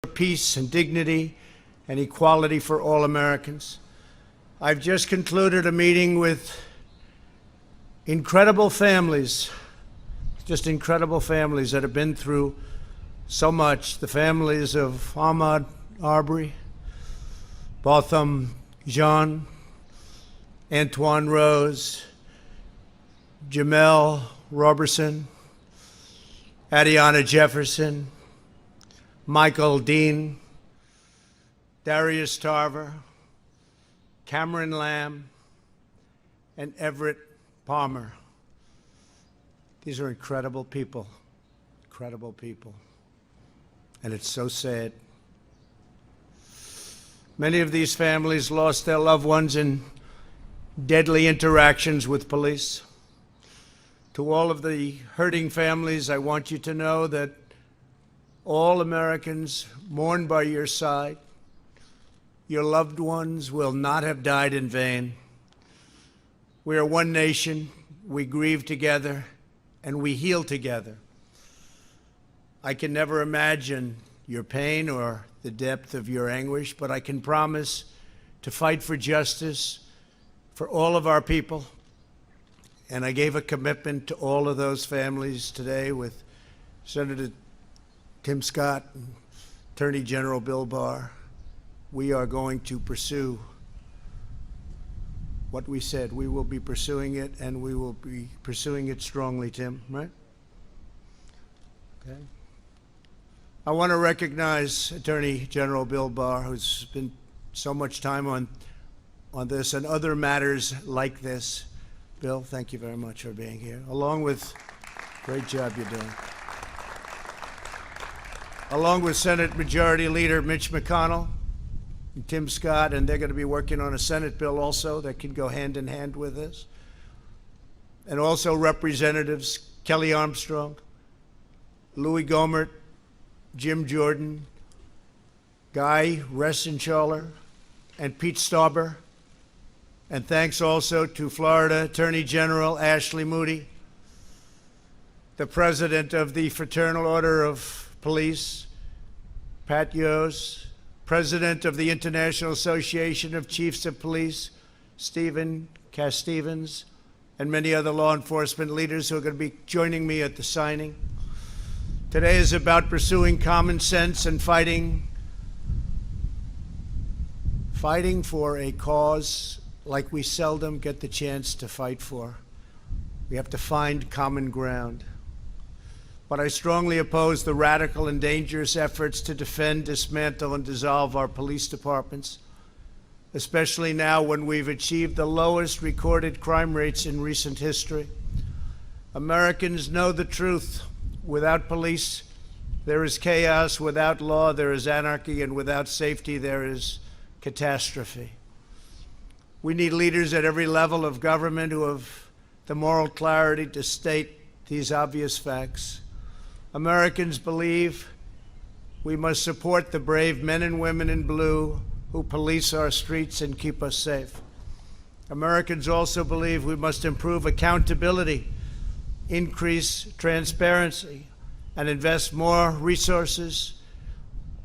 peace and dignity and equality for all Americans. I've just concluded a meeting with incredible families, just incredible families that have been through so much. The families of Ahmaud Arbery, Botham Jean, Antoine Rose, Jamel Roberson, Adiana Jefferson, Michael Dean, Darius Tarver, Cameron Lamb, and Everett Palmer. These are incredible people, and it's so sad. Many of these families lost their loved ones in deadly interactions with police. To all of the hurting families, I want you to know that all Americans mourn by your side. Your loved ones will not have died in vain. We are one nation, we grieve together, and we heal together. I can never imagine your pain or the depth of your anguish, but I can promise to fight for justice for all of our people. And I gave a commitment to all of those families today with Senator Tim Scott and Attorney General Bill Barr. We are going to pursue what we said. We will be pursuing it, and we will be pursuing it strongly, Tim, right? Okay. I want to recognize Attorney General Bill Barr, who's spent so much time on this and other matters like this. Bill, thank you very much for being here, along with, great job you're doing, along with Senate Majority Leader Mitch McConnell and Tim Scott, and they're going to be working on a Senate bill also that can go hand in hand with this. And also Representatives Kelly Armstrong, Louis Gohmert, Jim Jordan, Guy Reschenthaler, and Pete Stauber. And thanks also to Florida Attorney General Ashley Moody, the President of the Fraternal Order of Police, Pat Yost, President of the International Association of Chiefs of Police, Stephen Cass-Stevens, and many other law enforcement leaders who are going to be joining me at the signing. Today is about pursuing common sense and fighting for a cause like we seldom get the chance to fight for. We have to find common ground. But I strongly oppose the radical and dangerous efforts to defend, dismantle, and dissolve our police departments, especially now when we've achieved the lowest recorded crime rates in recent history. Americans know the truth. Without police, there is chaos. Without law, there is anarchy. And without safety, there is catastrophe. We need leaders at every level of government who have the moral clarity to state these obvious facts. Americans believe we must support the brave men and women in blue who police our streets and keep us safe. Americans also believe we must improve accountability, increase transparency, and invest more resources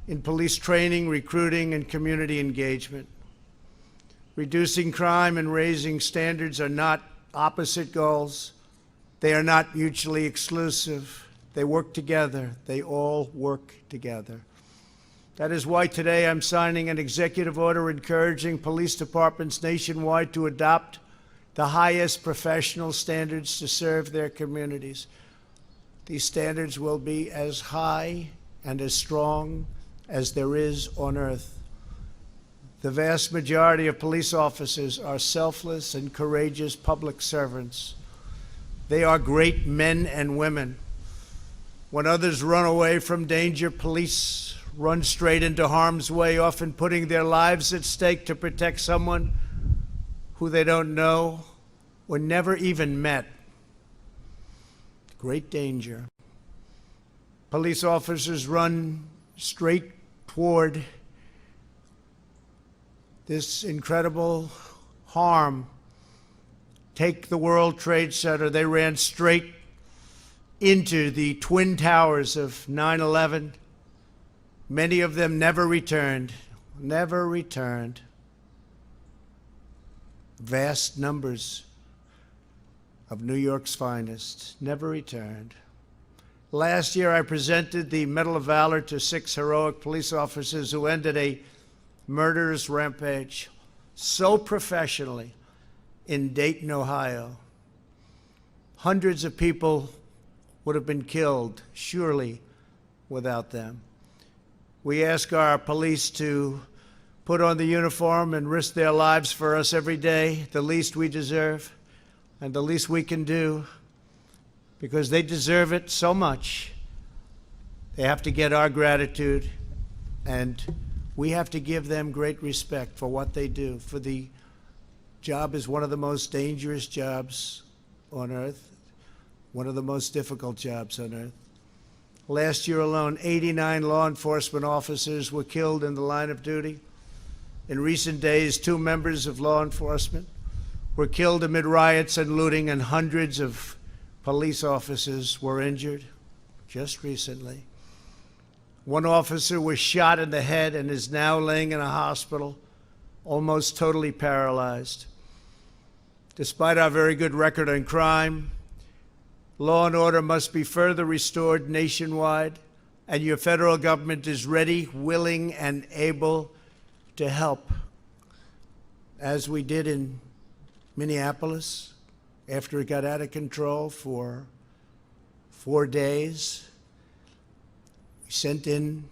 in police training, recruiting, and community engagement. Reducing crime and raising standards are not opposite goals. They are not mutually exclusive. They work together. They all work together. That is why today I'm signing an executive order encouraging police departments nationwide to adopt the highest professional standards to serve their communities. These standards will be as high and as strong as there is on earth. The vast majority of police officers are selfless and courageous public servants. They are great men and women. When others run away from danger, police run straight into harm's way, often putting their lives at stake to protect someone who they don't know or never even met. Great danger. Police officers run straight toward this incredible harm. Take the World Trade Center. They ran straight into the Twin Towers of 9/11. Many of them never returned. Never returned. Vast numbers of New York's finest never returned. Last year, I presented the Medal of Valor to 6 heroic police officers who ended a murderous rampage so professionally in Dayton, Ohio. Hundreds of people would have been killed, surely, without them. We ask our police to put on the uniform and risk their lives for us every day, the least we deserve and the least we can do, because they deserve it so much. They have to get our gratitude, and we have to give them great respect for what they do. For the job is one of the most dangerous jobs on earth, one of the most difficult jobs on earth. Last year alone, 89 law enforcement officers were killed in the line of duty. In recent days, 2 members of law enforcement were killed amid riots and looting, and hundreds of police officers were injured just recently. 1 officer was shot in the head and is now laying in a hospital, almost totally paralyzed. Despite our very good record on crime, law and order must be further restored nationwide, and your federal government is ready, willing, and able to help, as we did in Minneapolis after it got out of control for 4 days. We sent in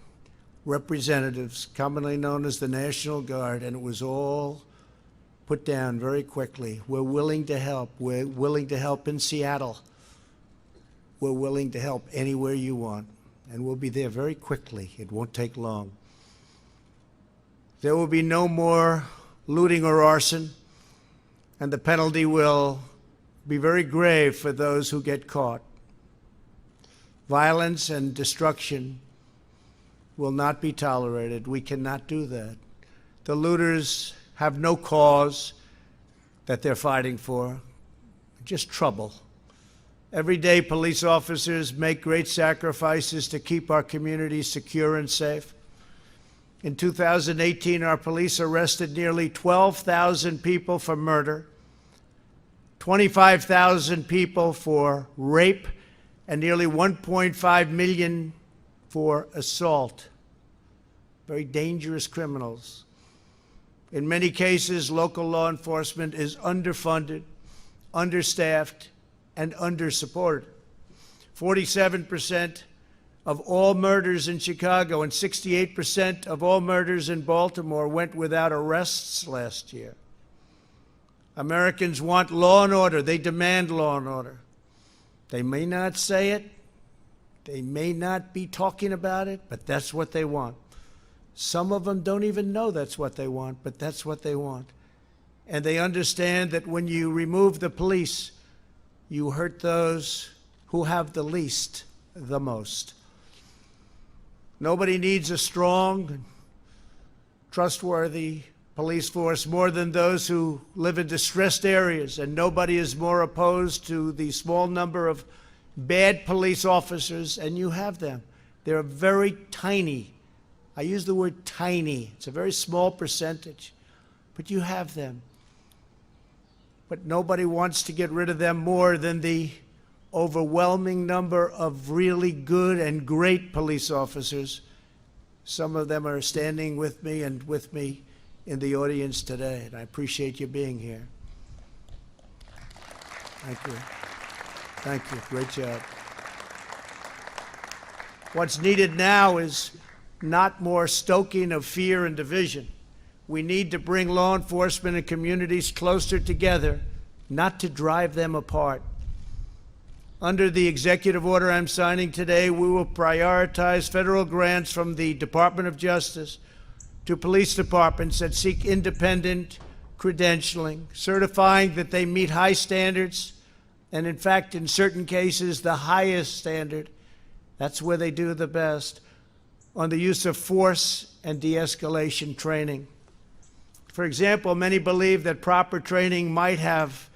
representatives, commonly known as the National Guard, and it was all put down very quickly. We're willing to help. We're willing to help in Seattle. We're willing to help anywhere you want, and we'll be there very quickly. It won't take long. There will be no more looting or arson, and the penalty will be very grave for those who get caught. Violence and destruction will not be tolerated. We cannot do that. The looters have no cause that they're fighting for, just trouble. Every day, police officers make great sacrifices to keep our communities secure and safe. In 2018, our police arrested nearly 12,000 people for murder, 25,000 people for rape, and nearly 1.5 million for assault. Very dangerous criminals. In many cases, local law enforcement is underfunded, understaffed, and under-supported. 47% of all murders in Chicago and 68% of all murders in Baltimore went without arrests last year. Americans want law and order. They demand law and order. They may not say it. They may not be talking about it, but that's what they want. Some of them don't even know that's what they want, but that's what they want. And they understand that when you remove the police, you hurt those who have the least the most. Nobody needs a strong, trustworthy police force more than those who live in distressed areas, and nobody is more opposed to the small number of bad police officers, and you have them. They're very tiny. I use the word tiny. It's a very small percentage, but you have them. But nobody wants to get rid of them more than the overwhelming number of really good and great police officers. Some of them are standing with me and with me in the audience today, and I appreciate you being here. Thank you. Thank you. Great job. What's needed now is not more stoking of fear and division. We need to bring law enforcement and communities closer together, not to drive them apart. Under the executive order I'm signing today, we will prioritize federal grants from the Department of Justice to police departments that seek independent credentialing, certifying that they meet high standards, and in fact, in certain cases, the highest standard. That's where they do the best, on the use of force and de-escalation training. For example, many believe that proper training might have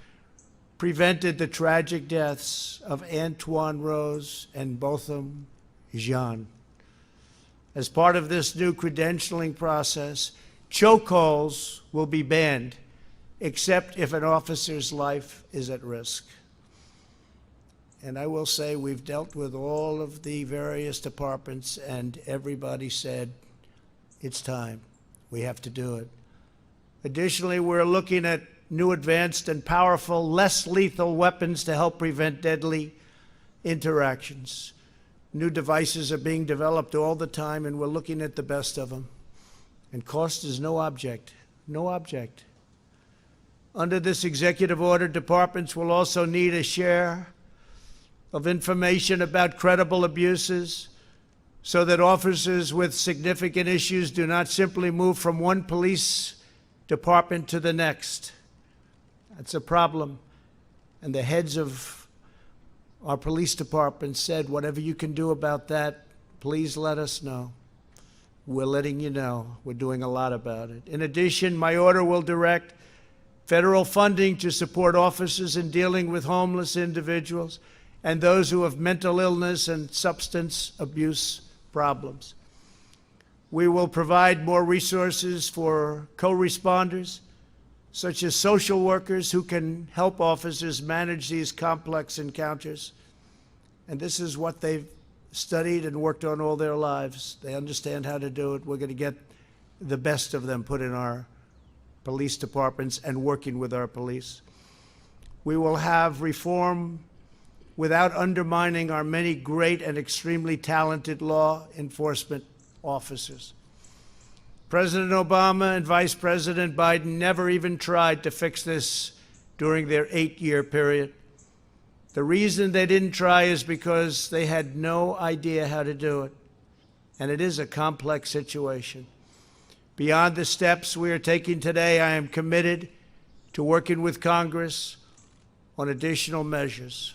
prevented the tragic deaths of Antoine Rose and Botham Jean. As part of this new credentialing process, chokeholds will be banned, except if an officer's life is at risk. And I will say we've dealt with all of the various departments, and everybody said, it's time. We have to do it. Additionally, we're looking at new advanced and powerful, less lethal weapons to help prevent deadly interactions. New devices are being developed all the time, and we're looking at the best of them. And cost is no object, no object. Under this executive order, departments will also need a share of information about credible abuses so that officers with significant issues do not simply move from one police department to the next. That's a problem. And the heads of our police department said, whatever you can do about that, please let us know. We're letting you know. We're doing a lot about it. In addition, my order will direct federal funding to support officers in dealing with homeless individuals and those who have mental illness and substance abuse problems. We will provide more resources for co-responders, such as social workers who can help officers manage these complex encounters. And this is what they've studied and worked on all their lives. They understand how to do it. We're going to get the best of them put in our police departments and working with our police. We will have reform without undermining our many great and extremely talented law enforcement officers. President Obama and Vice President Biden never even tried to fix this during their 8-year period. The reason they didn't try is because they had no idea how to do it. And it is a complex situation. Beyond the steps we are taking today, I am committed to working with Congress on additional measures.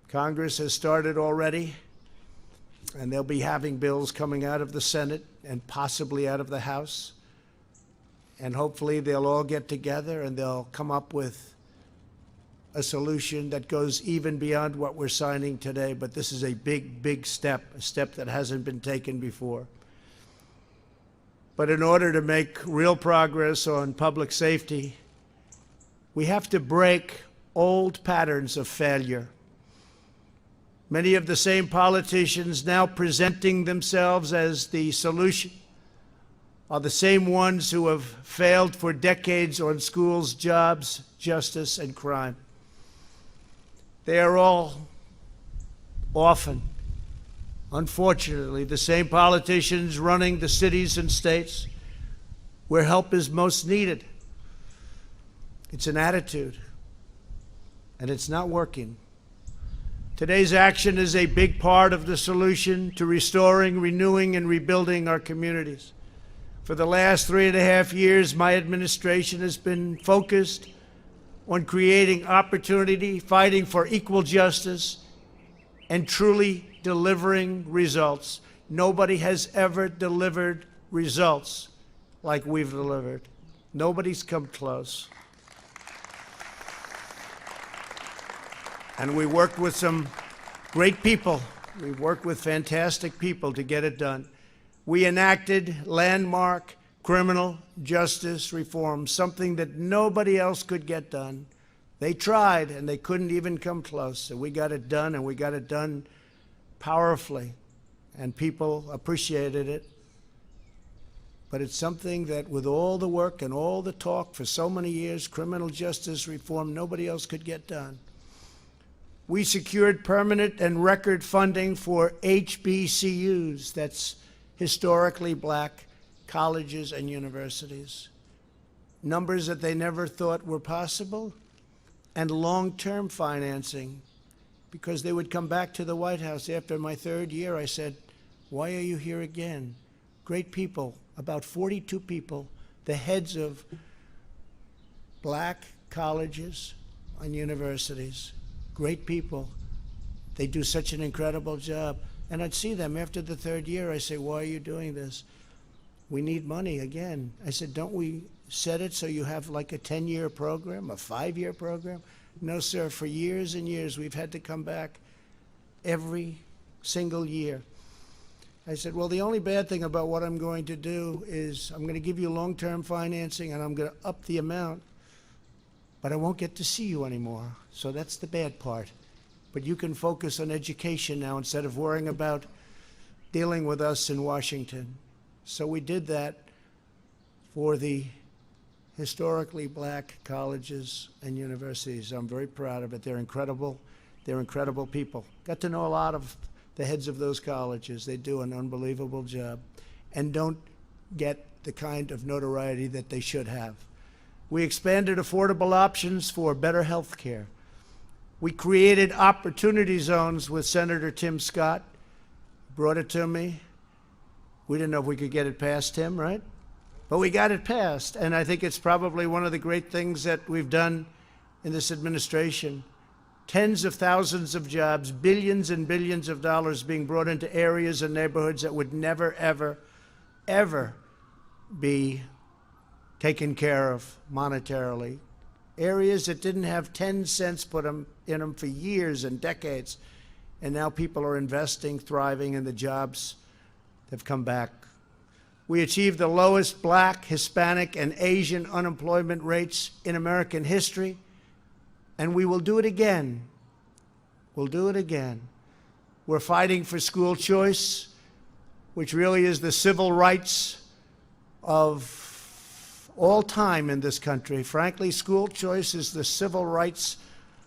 Congress has started already, and they'll be having bills coming out of the Senate and possibly out of the House. And hopefully they'll all get together and they'll come up with a solution that goes even beyond what we're signing today. But this is a big, big step, a step that hasn't been taken before. But in order to make real progress on public safety, we have to break old patterns of failure. Many of the same politicians now presenting themselves as the solution are the same ones who have failed for decades on schools, jobs, justice, and crime. They are all often, unfortunately, the same politicians running the cities and states where help is most needed. It's an attitude, and it's not working. Today's action is a big part of the solution to restoring, renewing, and rebuilding our communities. For the last 3.5 years, my administration has been focused on creating opportunity, fighting for equal justice, and truly delivering results. Nobody has ever delivered results like we've delivered. Nobody's come close. And we worked with some great people. We worked with fantastic people to get it done. We enacted landmark criminal justice reform, something that nobody else could get done. They tried, and they couldn't even come close. So we got it done, and we got it done powerfully, and people appreciated it. But it's something that, with all the work and all the talk for so many years, criminal justice reform, nobody else could get done. We secured permanent and record funding for HBCUs, that's historically black colleges and universities, numbers that they never thought were possible, and long-term financing, because they would come back to the White House after my 3rd year. I said, why are you here again? Great people, about 42 people, the heads of black colleges and universities. Great people. They do such an incredible job. And I'd see them after the 3rd year. I say, why are you doing this? We need money again. I said, don't we set it so you have like a 10-year program, a 5-year program? No, sir. For years and years, we've had to come back every single year. I said, well, the only bad thing about what I'm going to do is I'm going to give you long-term financing and I'm going to up the amount, but I won't get to see you anymore. So that's the bad part. But you can focus on education now instead of worrying about dealing with us in Washington. So we did that for the historically black colleges and universities. I'm very proud of it. They're incredible. They're incredible people. Got to know a lot of the heads of those colleges. They do an unbelievable job and don't get the kind of notoriety that they should have. We expanded affordable options for better health care. We created opportunity zones with Senator Tim Scott. Brought it to me. We didn't know if we could get it past him, right? But we got it passed, and I think it's probably one of the great things that we've done in this administration. Tens of thousands of jobs, billions and billions of dollars being brought into areas and neighborhoods that would never, ever, ever be taken care of monetarily. Areas that didn't have 10 cents put in them for years and decades, and now people are investing, thriving, and the jobs have come back. We achieved the lowest black, Hispanic, and Asian unemployment rates in American history, and we will do it again. We'll do it again. We're fighting for school choice, which really is the civil rights of all time in this country. Frankly, school choice is the civil rights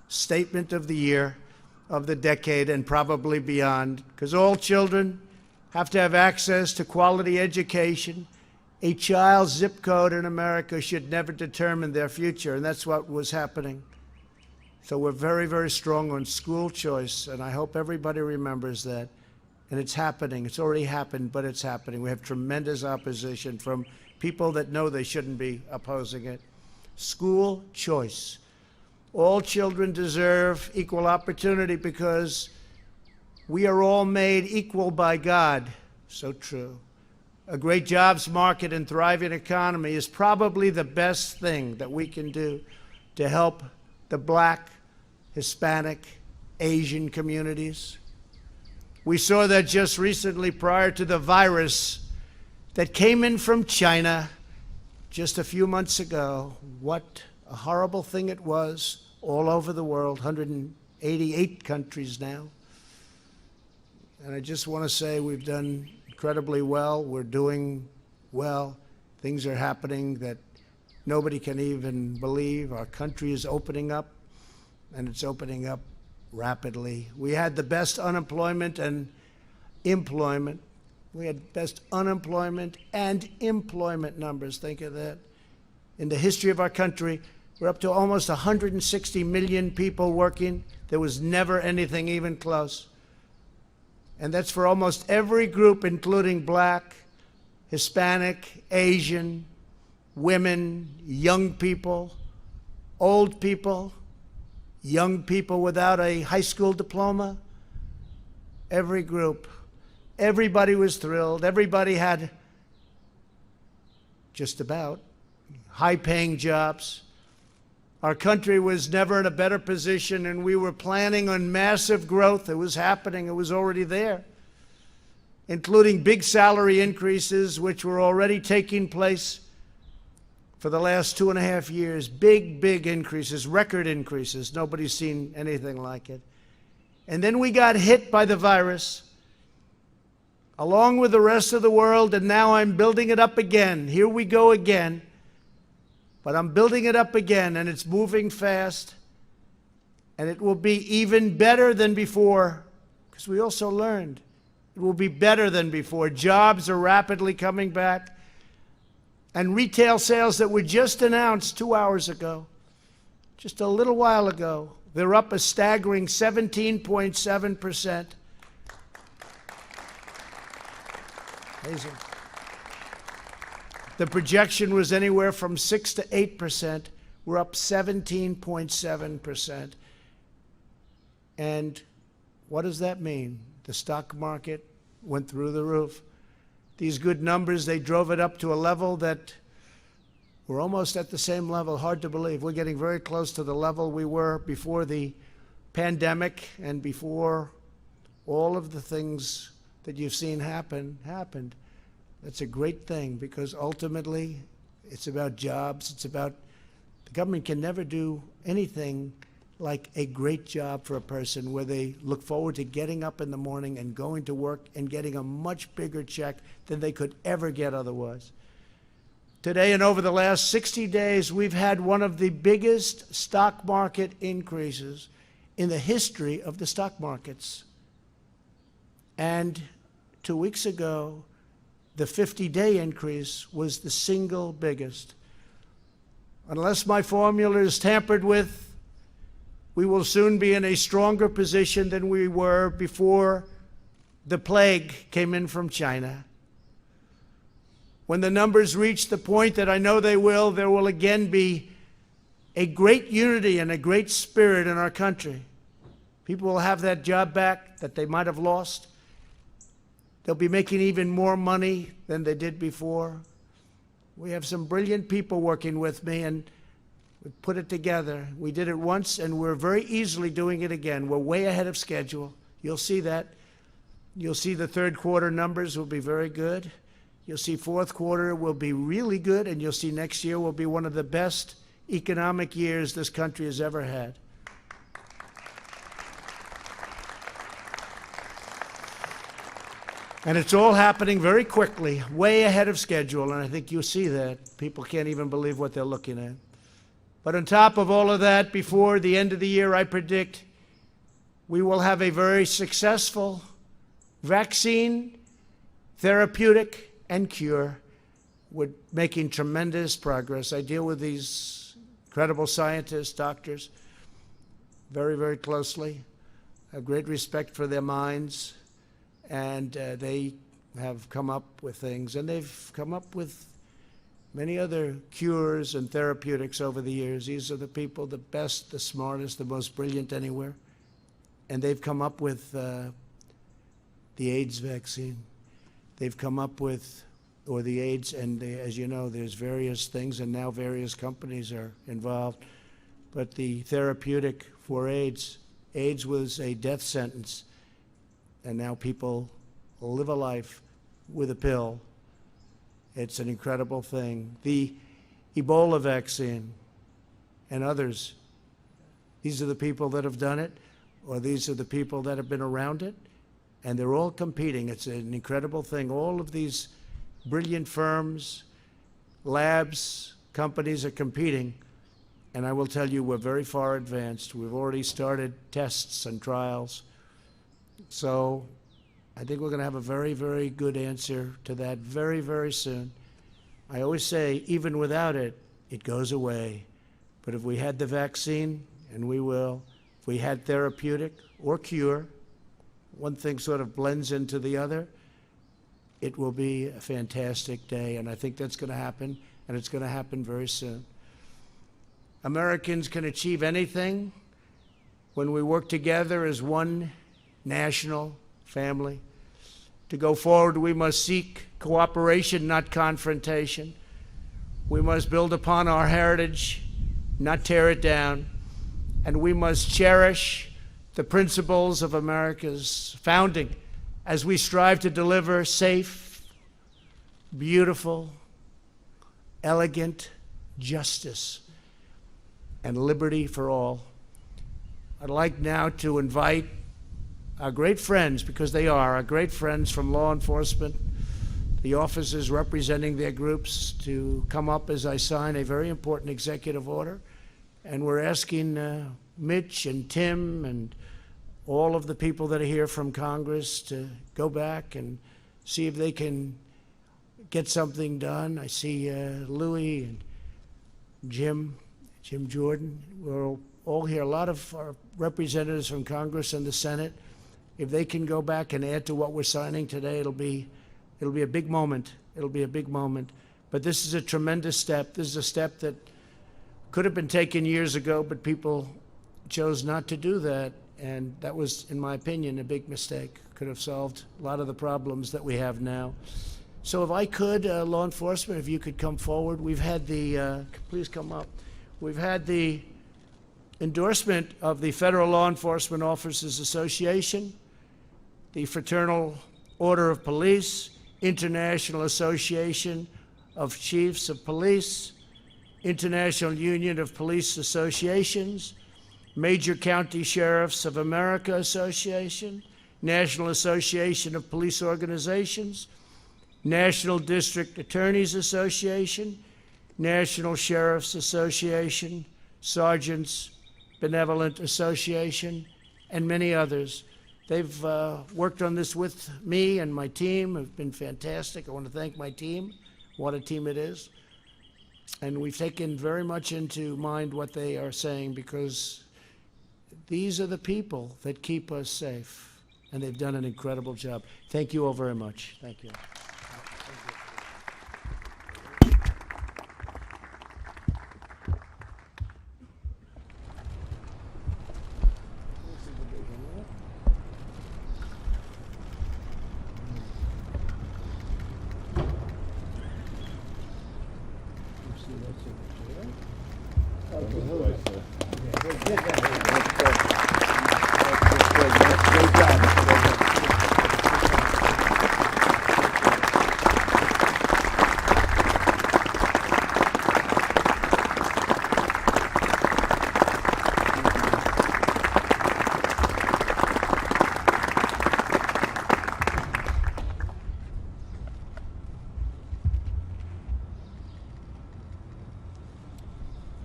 statement of the year, of the decade, and probably beyond, because all children have to have access to quality education. A child's zip code in America should never determine their future, and that's what was happening. So we're very, very strong on school choice, and I hope everybody remembers that. And it's happening. It's already happened, but it's happening. We have tremendous opposition from people that know they shouldn't be opposing it. School choice. All children deserve equal opportunity because we are all made equal by God. So true. A great jobs market and thriving economy is probably the best thing that we can do to help the black, Hispanic, Asian communities. We saw that just recently prior to the virus that came in from China just a few months ago. What a horrible thing it was all over the world, 188 countries now. And I just want to say we've done incredibly well. We're doing well. Things are happening that nobody can even believe. Our country is opening up, and it's opening up rapidly. We had the best unemployment and employment. We had best unemployment and employment numbers. Think of that. In the history of our country, we're up to almost 160 million people working. There was never anything even close. And that's for almost every group, including black, Hispanic, Asian, women, young people, old people, young people without a high school diploma. Every group. Everybody was thrilled. Everybody had just about high-paying jobs. Our country was never in a better position, and we were planning on massive growth. It was happening. It was already there, including big salary increases, which were already taking place for the last 2.5 years. Big, big increases, record increases. Nobody's seen anything like it. And then we got hit by the virus, along with the rest of the world, and now I'm building it up again. Here we go again. But I'm building it up again, and it's moving fast, and it will be even better than before, because we also learned it will be better than before. Jobs are rapidly coming back, and retail sales that were just announced 2 hours ago, just a little while ago, they're up a staggering 17.7%. Amazing. The projection was anywhere from 6 to 8%. We're up 17.7%. And what does that mean? The stock market went through the roof. These good numbers, they drove it up to a level that we're almost at the same level. Hard to believe. We're getting very close to the level we were before the pandemic and before all of the things that you've seen happened. That's a great thing, because ultimately it's about jobs. It's about, the government can never do anything like a great job for a person where they look forward to getting up in the morning and going to work and getting a much bigger check than they could ever get otherwise. Today and over the last 60 days, we've had one of the biggest stock market increases in the history of the stock markets. And 2 weeks ago, the 50-day increase was the single biggest. Unless my formula is tampered with, we will soon be in a stronger position than we were before the plague came in from China. When the numbers reach the point that I know they will, there will again be a great unity and a great spirit in our country. People will have that job back that they might have lost. They'll be making even more money than they did before. We have some brilliant people working with me, and we put it together. We did it once, and we're very easily doing it again. We're way ahead of schedule. You'll see that. You'll see the third quarter numbers will be very good. You'll see fourth quarter will be really good, and you'll see next year will be one of the best economic years this country has ever had. And it's all happening very quickly, way ahead of schedule, and I think you'll see that. People can't even believe what they're looking at. But on top of all of that, before the end of the year, I predict we will have a very successful vaccine, therapeutic, and cure. We're making tremendous progress. I deal with these incredible scientists, doctors, very, very closely. I have great respect for their minds. And they have come up with things, and they've come up with many other cures and therapeutics over the years. These are the people, the best, the smartest, the most brilliant anywhere. And they've come up with the AIDS vaccine. They've come up with, or the AIDS, and as you know, there's various things, and now various companies are involved. But the therapeutic for AIDS was a death sentence. And now people live a life with a pill. It's an incredible thing. The Ebola vaccine and others, these are the people that have done it, or these are the people that have been around it, and they're all competing. It's an incredible thing. All of these brilliant firms, labs, companies are competing, and I will tell you, we're very far advanced. We've already started tests and trials. So I think we're going to have a very, very good answer to that very, very soon. I always say, even without it, it goes away. But if we had the vaccine, and we will, if we had therapeutic or cure, one thing sort of blends into the other, it will be a fantastic day. And I think that's going to happen, and it's going to happen very soon. Americans can achieve anything when we work together as one national family. To go forward, we must seek cooperation, not confrontation. We must build upon our heritage, not tear it down. And we must cherish the principles of America's founding as we strive to deliver safe, beautiful, elegant justice and liberty for all. I'd like now to invite our great friends, because they are our great friends from law enforcement, the officers representing their groups, to come up as I sign a very important executive order. And we're asking Mitch and Tim and all of the people that are here from Congress to go back and see if they can get something done. I see Louis and Jim Jordan. We're all here, a lot of our representatives from Congress and the Senate. If they can go back and add to what we're signing today, it'll be a big moment. It'll be a big moment. But this is a tremendous step. This is a step that could have been taken years ago, but people chose not to do that. And that was, in my opinion, a big mistake. Could have solved a lot of the problems that we have now. So if I could, law enforcement, if you could come forward. We've had the, please come up. We've had the endorsement of the Federal Law Enforcement Officers Association, the Fraternal Order of Police, International Association of Chiefs of Police, International Union of Police Associations, Major County Sheriffs of America Association, National Association of Police Organizations, National District Attorneys Association, National Sheriffs Association, Sergeants Benevolent Association, and many others. They've worked on this with me and my team. Have been fantastic. I want to thank my team. What a team it is. And we've taken very much into mind what they are saying, because these are the people that keep us safe, and they've done an incredible job. Thank you all very much. Thank you.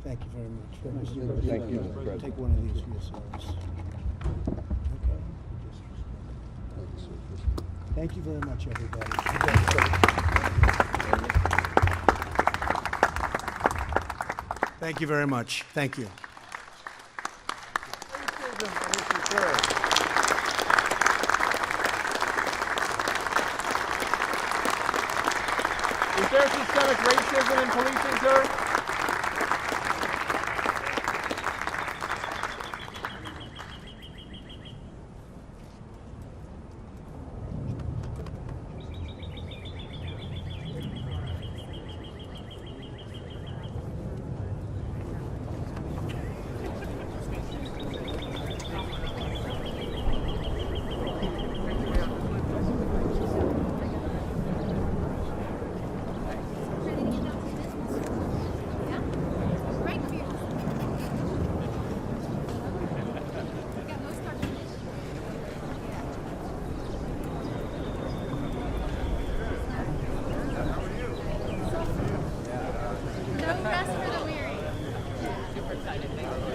Thank you very much. Thank you, Mr. President. Take one of these for yourselves. Okay. Thank you very much, everybody. Thank you very much. Thank you. Is there systemic racism in policing, sir? No rest for the weary. Super excited. Thank you.